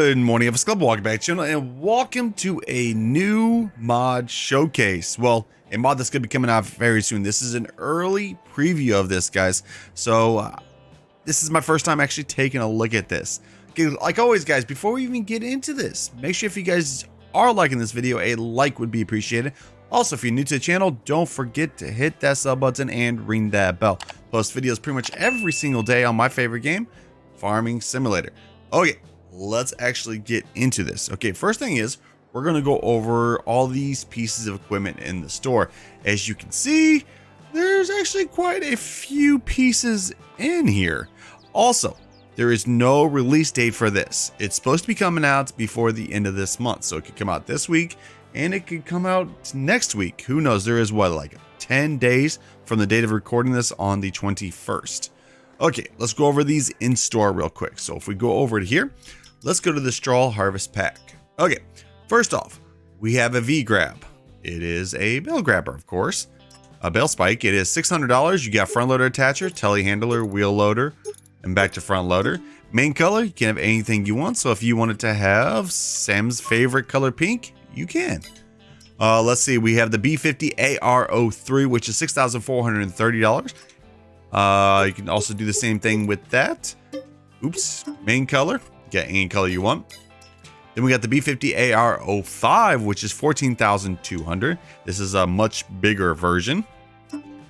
Good morning, FSClub. Welcome back to the channel and welcome to a new mod showcase. Well, a mod that's going to be coming out very soon. This is an early preview of this, guys. So this is my first time actually taking a look at this. Okay, like always, guys, before we even get into this, make sure if you guys are liking this video, a like would be appreciated. Also, if you're new to the channel, don't forget to hit that sub button and ring that bell. Post videos pretty much every single day on my favorite game, Farming Simulator. Okay, let's actually get into this. Okay, first thing is we're going to go over all these pieces of equipment in the store. As you can see, there's actually quite a few pieces in here. Also, there is no release date for this. It's supposed to be coming out before the end of this month, so it could come out this week and it could come out next week. Who knows? There is what, like 10 days from the date of recording this on the 21st. Okay, let's go over these in store real quick. So if we go over to here, let's go to the straw harvest pack. Okay, first off, we have a V-grab. It is a bale grabber, of course. A bale spike. It is $600. You got front loader attacher, telehandler, wheel loader, and back to front loader. Main color, you can have anything you want. So if you wanted to have Sam's favorite color pink, you can. Let's see, we have the B50 AR03, which is $6,430. You can also do the same thing with that. Oops, main color, get any color you want. Then we got the B50 AR05, which is $14,200. This is a much bigger version.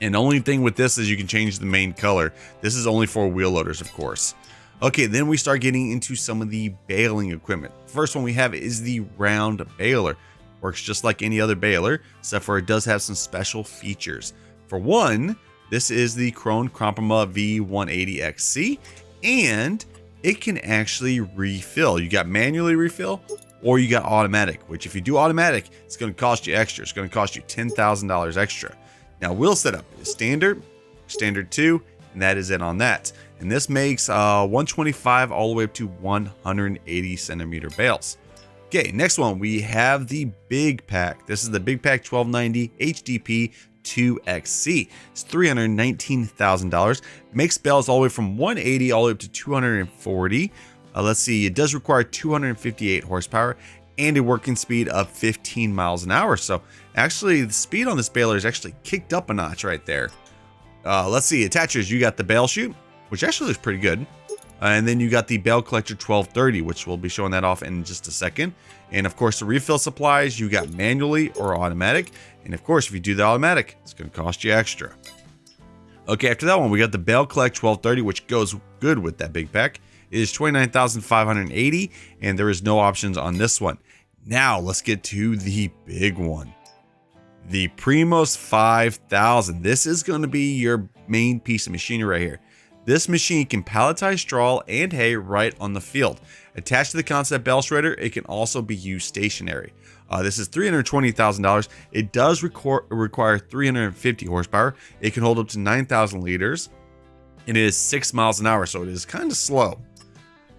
And the only thing with this is you can change the main color. This is only for wheel loaders, of course. Okay, then we start getting into some of the baling equipment. First one we have is the round baler. Works just like any other baler, except for it does have some special features. For one, this is the Krone Krampama V180XC, and it can actually refill. You got manually refill, or you got automatic, which if you do automatic, it's going to cost you extra. It's going to cost you $10,000 extra. Now, wheel setup is standard, standard 2, and that is it on that. And this makes 125 all the way up to 180 centimeter bales. Okay, next one, we have the Big Pack. This is the Big Pack 1290 HDP 2XC. It's $319,000. Makes bales all the way from 180 all the way up to 240. Let's see, it does require 258 horsepower and a working speed of 15 miles an hour. So actually, the speed on this baler is actually kicked up a notch right there. Let's see, attachers, you got the bale chute, which actually looks pretty good. And then you got the bale collector 1230, which we'll be showing that off in just a second. And of course, the refill supplies, you got manually or automatic. And of course, if you do the automatic, it's going to cost you extra. Okay, after that one, we got the bale collect 1230, which goes good with that big pack. It is $29,580, and there is no options on this one. Now, let's get to the big one. The Primos 5000. This is going to be your main piece of machinery right here. This machine can palletize straw and hay right on the field. Attached to the concept bale shredder, it can also be used stationary. This is $320,000. It does require 350 horsepower. It can hold up to 9,000 liters. And it is 6 miles an hour, so it is kind of slow.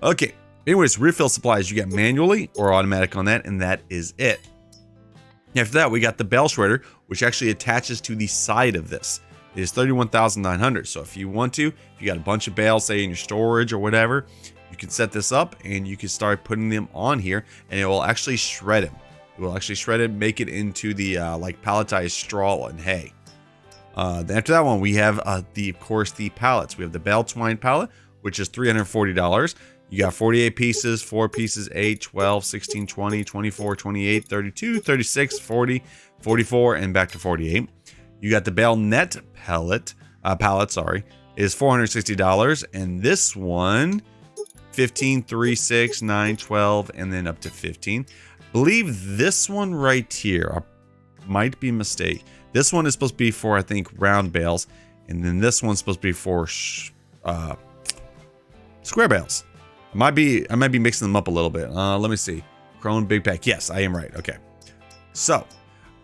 Okay, anyways, refill supplies, you get manually or automatic on that, and that is it. After that, we got the bale shredder, which actually attaches to the side of this. It is $31,900. So if you want to, if you got a bunch of bales, say in your storage or whatever, you can set this up and you can start putting them on here, and it will actually shred them. It will actually shred it, make it into the like palletized straw and hay. Then after that one, we have of course the pallets. We have the bale twine pallet, which is $340. You got 48 pieces, 4 pieces, 8, 12, 16, 20, 24, 28, 32, 36, 40, 44, and back to 48. You got the bale net pallet, is $460, and this one, 15, 3, 6, 9, 12, and then up to 15. I believe this one right here, might be a mistake. This one is supposed to be for, I think, round bales, and then this one's supposed to be for square bales. I might be mixing them up a little bit. Let me see. Krone Big Pack. Yes, I am right. Okay. So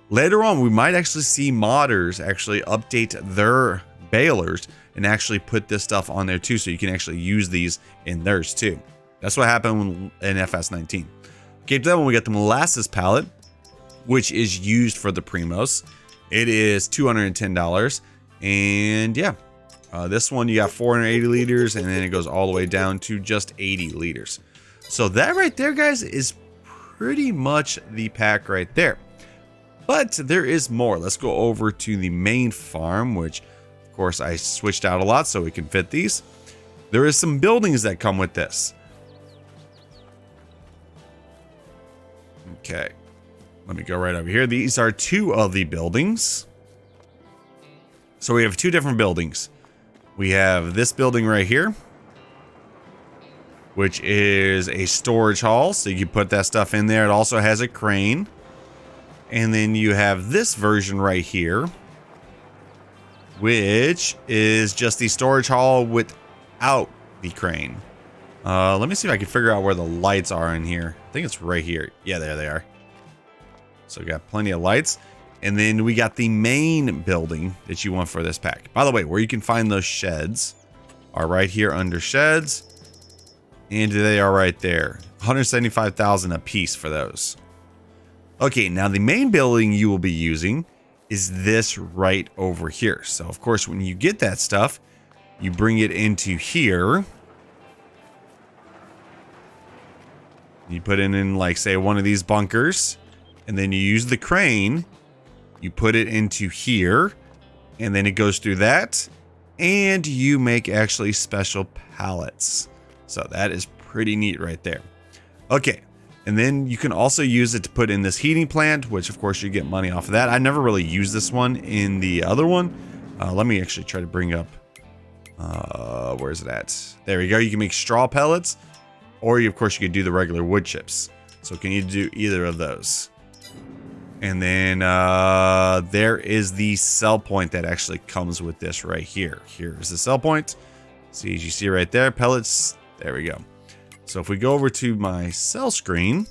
later on, we might actually see modders actually update their balers and actually put this stuff on there too, so you can actually use these in theirs too. That's what happened in FS19. Okay, to that one, we got the molasses pallet, which is used for the Primos. It is $210, and yeah, this one you got 480 liters, and then it goes all the way down to just 80 liters. So that right there, guys, is pretty much the pack right there. But there is more. Let's go over to the main farm, which of course I switched out a lot so we can fit these. There is some buildings that come with this. Okay, let me go right over here. These are 2 of the buildings. So we have 2 different buildings. We have this building right here, which is a storage hall, so you can put that stuff in there. It also has a crane. And then you have this version right here, which is just the storage hall without the crane. Let me see if I can figure out where the lights are in here. I think it's right here. Yeah, there they are. So we got plenty of lights. And then we got the main building that you want for this pack. By the way, where you can find those sheds are right here under sheds. And they are right there. 175,000 a piece for those. Okay, now the main building you will be using is this right over here. So of course, when you get that stuff, you bring it into here. You put it in, like, say, one of these bunkers, and then you use the crane. You put it into here, and then it goes through that, and you make actually special pallets. So that is pretty neat right there. Okay. And then you can also use it to put in this heating plant, which of course you get money off of that. I never really used this one in the other one. Let me actually try to bring up, where is it at? There we go. You can make straw pellets, or of course you could do the regular wood chips. So can you do either of those? And then there is the sell point that actually comes with this right here. Here's the sell point. See, as you see right there, pellets. There we go. So if we go over to my sell screen,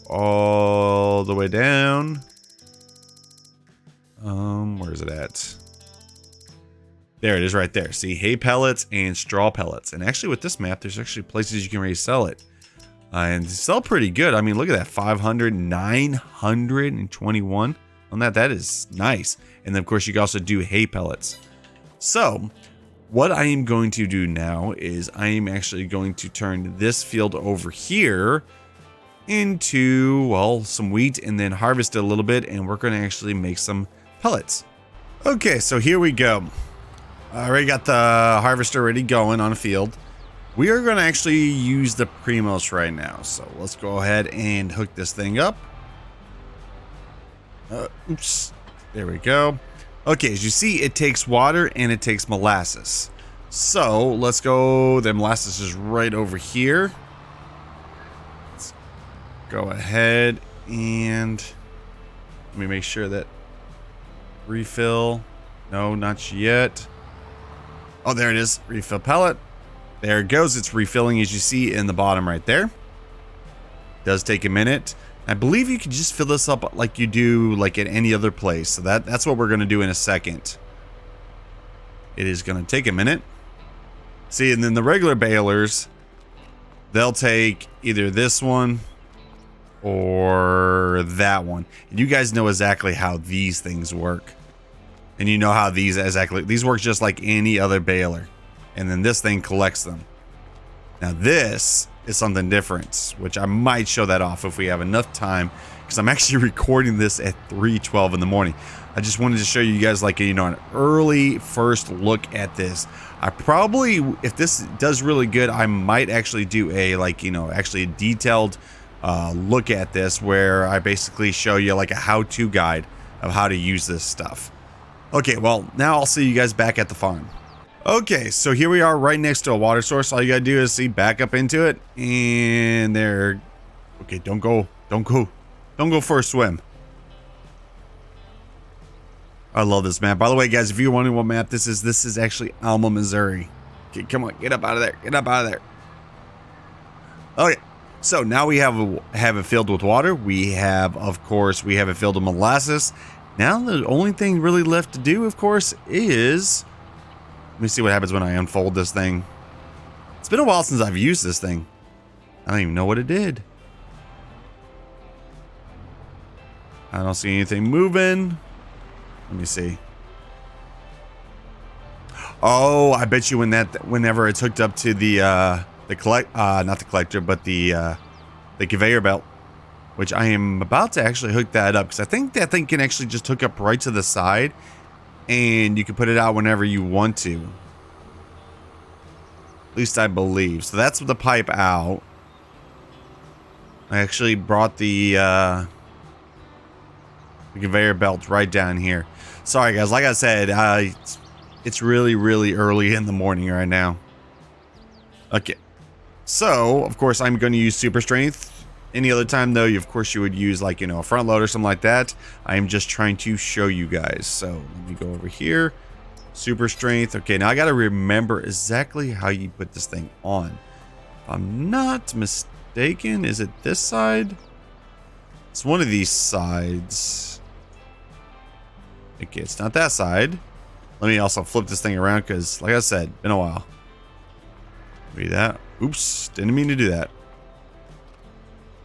all the way down, where is it at? There it is right there. See, hay pellets and straw pellets. And actually with this map, there's actually places you can really sell it. And sell pretty good. I mean, look at that, 500, 921 on that. That is nice. And then of course you can also do hay pellets. So what I am going to do now is I am actually going to turn this field over here into, well, some wheat, and then harvest it a little bit, and we're going to actually make some pellets. Okay, so here we go. I already got the harvester ready going on a field. We are going to actually use the Primos right now. So let's go ahead and hook this thing up. Oops. There we go. Okay, as you see, it takes water and it takes molasses. So let's go. The molasses is right over here. Let's go ahead and let me make sure that refill. No, not yet. Oh, there it is. Refill pellet. There it goes. It's refilling, as you see in the bottom right there. Does take a minute. I believe you can just fill this up like you do like at any other place. So that's what we're going to do in a second. It is going to take a minute. See, and then the regular balers, they'll take either this one or that one. And you guys know exactly how these things work. And you know how these work just like any other baler. And then this thing collects them. Now this is something different, which I might show that off if we have enough time, because I'm actually recording this at 3:12 in the morning. I just wanted to show you guys, like, you know, an early first look at this. I probably, if this does really good, I might actually do a, like, you know, actually a detailed look at this, where I basically show you like a how-to guide of how to use this stuff. Okay, well, now I'll see you guys back at the farm. Okay, so here we are right next to a water source. All you gotta do is see, back up into it, and there. Okay, don't go for a swim. I love this map. By the way, guys, if you're wondering what map this is actually Alma, Missouri. Okay, come on, get up out of there. Get up out of there. Okay, so now we have it filled with water. We have, of course, it filled with molasses. Now the only thing really left to do, of course, is, let me see what happens when I unfold this thing. It's been a while since I've used this thing. I don't even know what it did. I don't see anything moving. Let me see. Oh, I bet you whenever it's hooked up to the not the collector, but the conveyor belt, which I am about to actually hook that up because I think that thing can actually just hook up right to the side and you can put it out whenever you want to. At least I believe. So that's the pipe out. I actually brought the conveyor belt right down here. Sorry guys, like I said, it's really, really early in the morning right now. Okay. So, of course, I'm going to use super strength. Any other time, though, of course, you would use, like, you know, a front load or something like that. I am just trying to show you guys. So, let me go over here. Super strength. Okay, now I got to remember exactly how you put this thing on. If I'm not mistaken, is it this side? It's one of these sides. Okay, it's not that side. Let me also flip this thing around because, like I said, been a while. Read that. Oops, didn't mean to do that.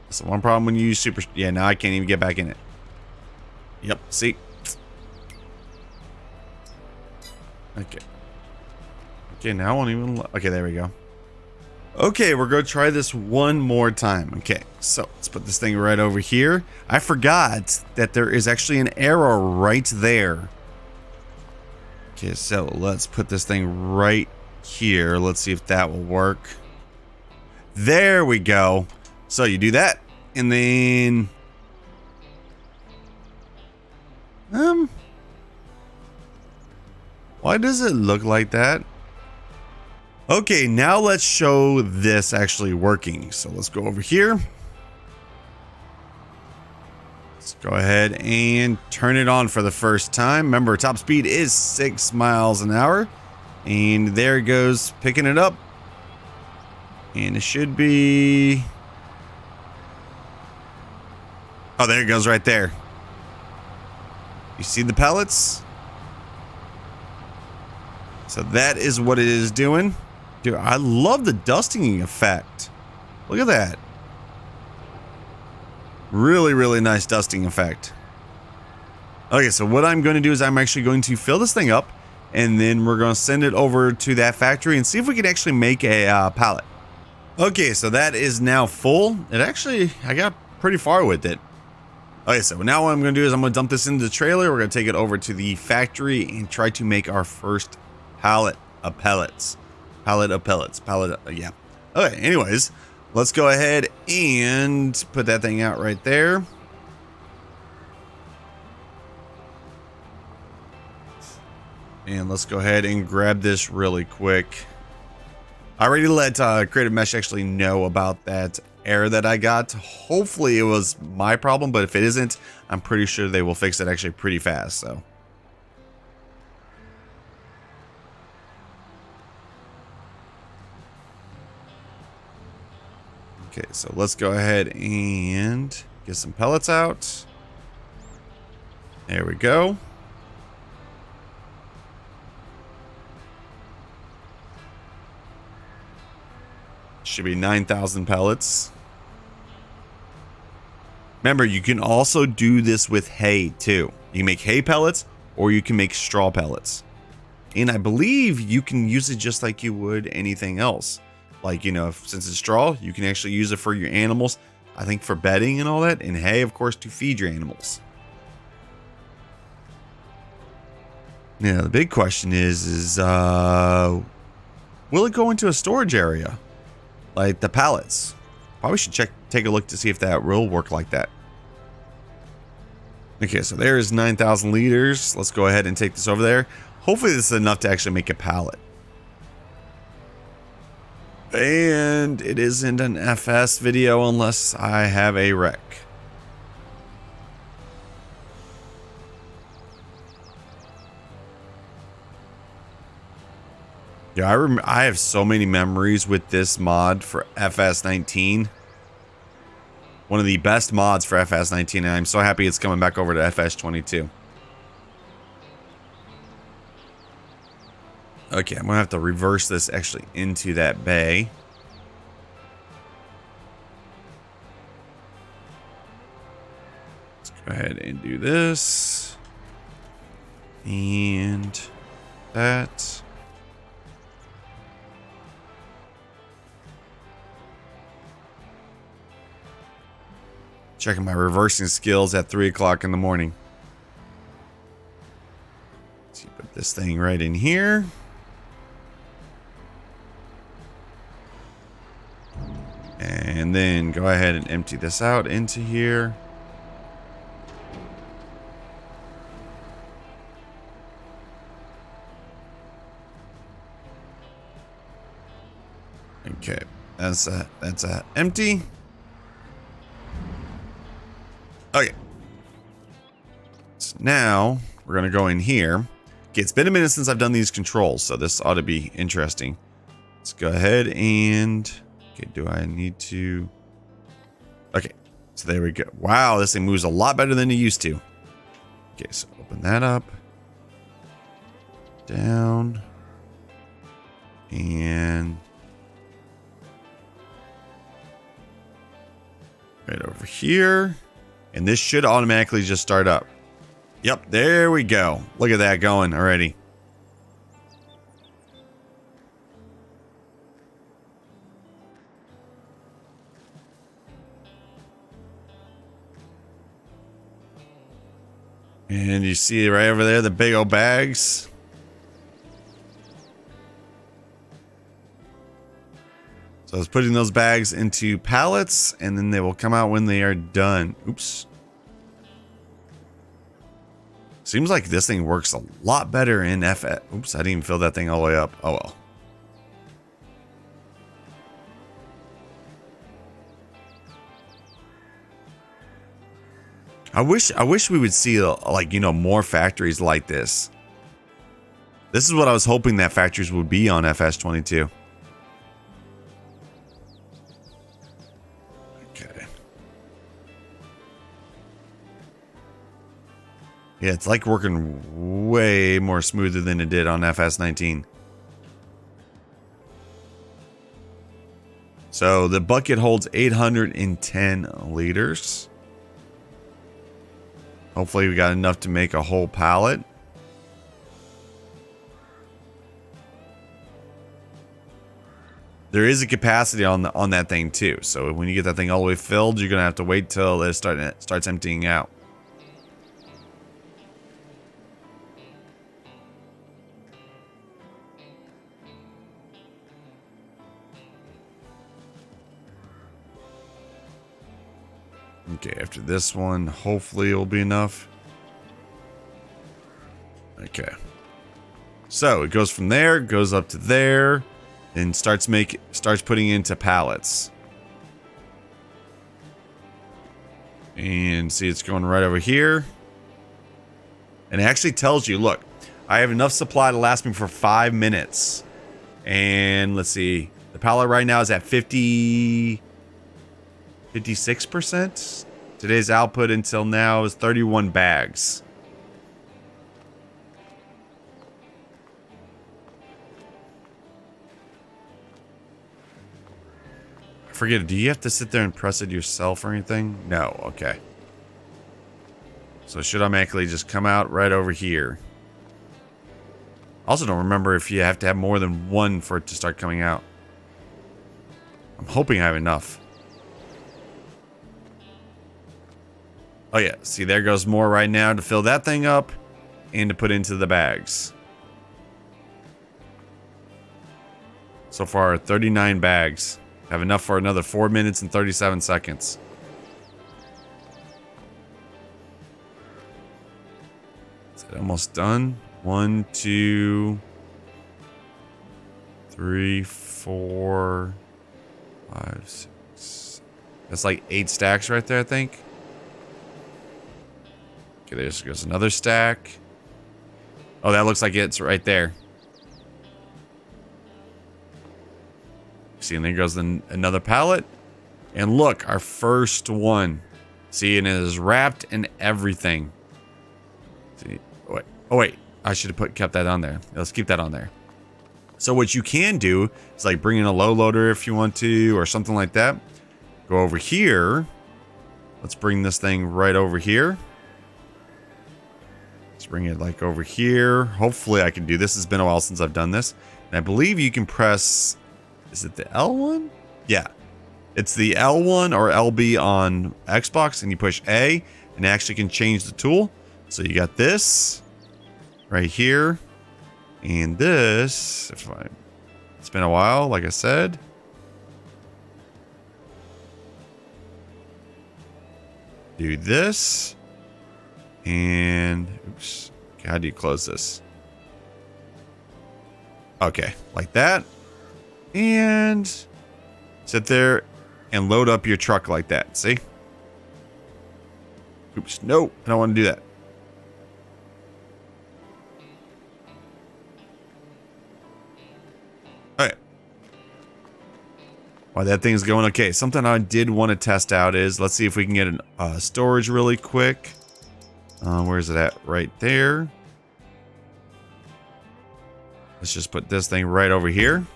That's the one problem when you use super. Yeah, now I can't even get back in it. Yep, see? Okay. Okay, now I won't even. Okay, there we go. Okay, we're going to try this one more time. Okay, so let's put this thing right over here. I forgot that there is actually an arrow right there. Okay, so let's put this thing right here. Let's see if that will work. There we go. So you do that, and then why does it look like that? Okay, now let's show this actually working. So let's go over here. Let's go ahead and turn it on for the first time. Remember, top speed is 6 miles an hour. And there it goes, picking it up. And it should be... Oh, there it goes right there. You see the pellets? So that is what it is doing. Dude, I love the dusting effect. Look at that. Really, really nice dusting effect. Okay, so what I'm going to do is I'm actually going to fill this thing up. And then we're going to send it over to that factory and see if we can actually make a pallet. Okay, so that is now full. I got pretty far with it. Okay, so now what I'm going to do is I'm going to dump this into the trailer. We're going to take it over to the factory and try to make our first pallet of pellets. Yeah. Okay, anyways, let's go ahead and put that thing out right there. And let's go ahead and grab this really quick. I already let Creative Mesh actually know about that error that I got. Hopefully it was my problem, but if it isn't, I'm pretty sure they will fix it actually pretty fast. So. Okay, so let's go ahead and get some pellets out. There we go. Should be 9,000 pellets. Remember, you can also do this with hay too. You can make hay pellets or you can make straw pellets. And I believe you can use it just like you would anything else. Like, you know, since it's straw, you can actually use it for your animals. I think for bedding and all that. And hay, of course, to feed your animals. Now, the big question is will it go into a storage area? Like the pallets. Probably should take a look to see if that will work like that. Okay, so there is 9,000 liters. Let's go ahead and take this over there. Hopefully this is enough to actually make a pallet. And it isn't an FS video unless I have a wreck. Yeah, I have so many memories with this mod for FS19. One of the best mods for FS19, and I'm so happy it's coming back over to FS22. Okay, I'm gonna have to reverse this actually into that bay. Let's go ahead and do this. And that. Checking my reversing skills at 3 o'clock in the morning. So you put this thing right in here. And then go ahead and empty this out into here. Okay, that's empty. Okay. So now we're gonna go in here. Okay, it's been a minute since I've done these controls, so this ought to be interesting. Let's go ahead and okay, do I need to? Okay, so there we go. Wow, this thing moves a lot better than it used to. Okay, so open that up. Down. And right over here. And this should automatically just start up. Yep, there we go. Look at that going already. And you see right over there the big old bags. So I was putting those bags into pallets, and then they will come out when they are done. Oops. Seems like this thing works a lot better in FS. Oops, I didn't even fill that thing all the way up. Oh well. I wish we would see like, you know, more factories like this. This is what I was hoping that factories would be on FS22. Okay. Yeah, it's like working way more smoother than it did on FS19. So the bucket holds 810 liters. Hopefully we got enough to make a whole pallet. There is a capacity on that thing too. So when you get that thing all the way filled, you're gonna have to wait till it starts emptying out. Okay, after this one, hopefully it'll be enough. Okay. So it goes from there, goes up to there, and starts putting into pallets. And see, it's going right over here. And it actually tells you, look, I have enough supply to last me for 5 minutes. And let's see, the pallet right now is at 56%. Today's output until now is 31 bags. I forget, do you have to sit there and press it yourself or anything? No, okay. So it should automatically just come out right over here. Also don't remember if you have to have more than one for it to start coming out. I'm hoping I have enough. Oh yeah, see, there goes more right now to fill that thing up and to put into the bags. So far, 39 bags. Have enough for another 4 minutes and 37 seconds. Is it almost done? 1, 2, 3, 4, 5, 6. That's like 8 stacks right there, I think. Okay, there goes another stack. Oh, that looks like it's right there. See, and there goes another pallet. And look, our first one. See, and it is wrapped and everything. See, wait. Oh wait, I should have kept that on there. Let's keep that on there. So what you can do is like bring in a low loader if you want to, or something like that. Go over here. Let's bring this thing right over here. Let's bring it like over here. Hopefully I can do this. It's been a while since I've done this. And I believe you can press, is it the L one? Yeah. It's the L1 or LB on Xbox, and you push A, and it actually can change the tool. So you got this right here, and this. It's been a while, like I said. Do this, and oops. Okay, how do you close this? Okay, like that, and sit there and load up your truck like that. See? Oops, no, I don't want to do that. All right. While that thing's going, okay, something I did want to test out is, let's see if we can get an storage really quick. Where is it at? Right there. Let's just put this thing right over here.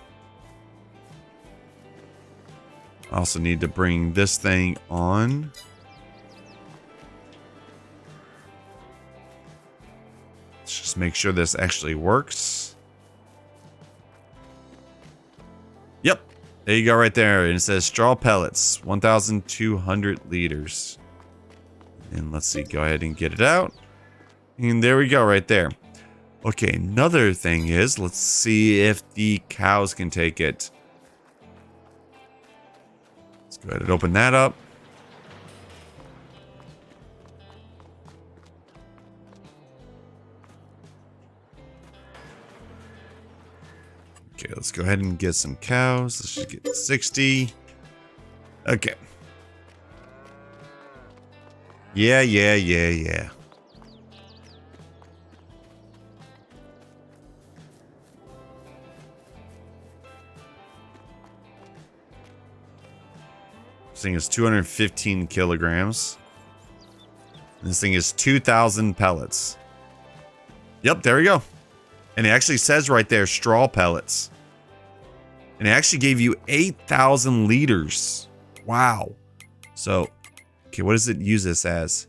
I also need to bring this thing on. Let's just make sure this actually works. Yep. There you go right there. And it says straw pellets, 1,200 liters. And let's see, go ahead and get it out. And there we go right there. Okay, another thing is, let's see if the cows can take it. Let's go ahead and open that up. Okay, let's go ahead and get some cows. Let's just get 60. Okay. Yeah. This thing is 215 kilograms. This thing is 2,000 pellets. Yep, there we go. And it actually says right there, straw pellets. And it actually gave you 8,000 liters. Wow. So, okay, what does it use this as?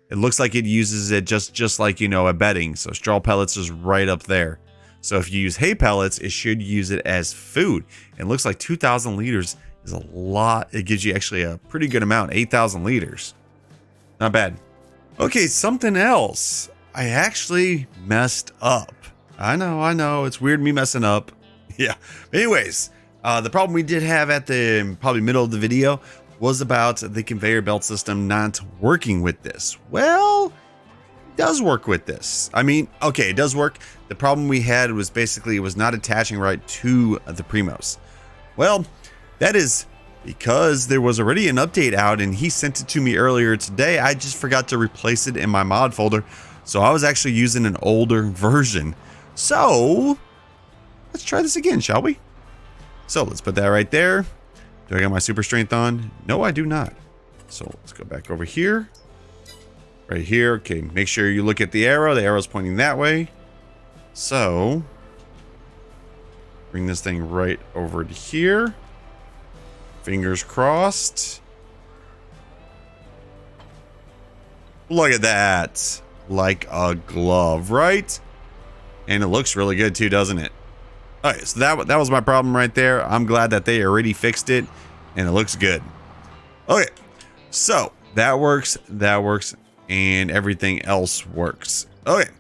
It looks like it uses it just like, you know, a bedding. So straw pellets is right up there. So if you use hay pellets, it should use it as food. And it looks like 2,000 liters is a lot. It gives you actually a pretty good amount, 8,000 liters. Not bad. Okay, something else. I actually messed up. I know. It's weird me messing up. Yeah. Anyways, the problem we did have at the probably middle of the video was about the conveyor belt system not working with this. Well, it does work with this. I mean, okay, it does work. The problem we had was basically it was not attaching right to the Primos. Well, that is because there was already an update out and he sent it to me earlier today. I just forgot to replace it in my mod folder. So I was actually using an older version. So let's try this again, shall we? So let's put that right there. Do I got my super strength on? No, I do not. So let's go back over here. Right here. Okay, make sure you look at the arrow. The arrow's pointing that way. So bring this thing right over to here. Fingers crossed. Look at that. Like a glove, right? And it looks really good too, doesn't it? All right, so that was my problem right there. I'm glad that they already fixed it and it looks good. Okay, so that works, and everything else works. Okay,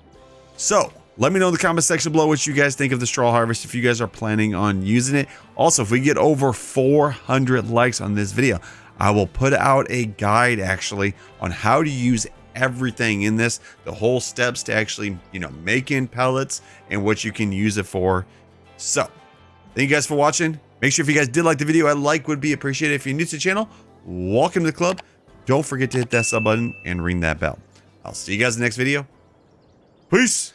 so let me know in the comment section below what you guys think of the straw harvest, if you guys are planning on using it. Also, if we get over 400 likes on this video, I will put out a guide actually on how to use everything in this, the whole steps to actually, you know, making pellets and what you can use it for. So thank you guys for watching. Make sure if you guys did like the video, a like would be appreciated. If you're new to the channel, welcome to the club. Don't forget to hit that sub button and ring that bell. I'll see you guys in the next video. Peace.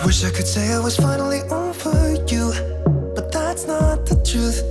Wish I could say I was finally over you, but that's not the truth.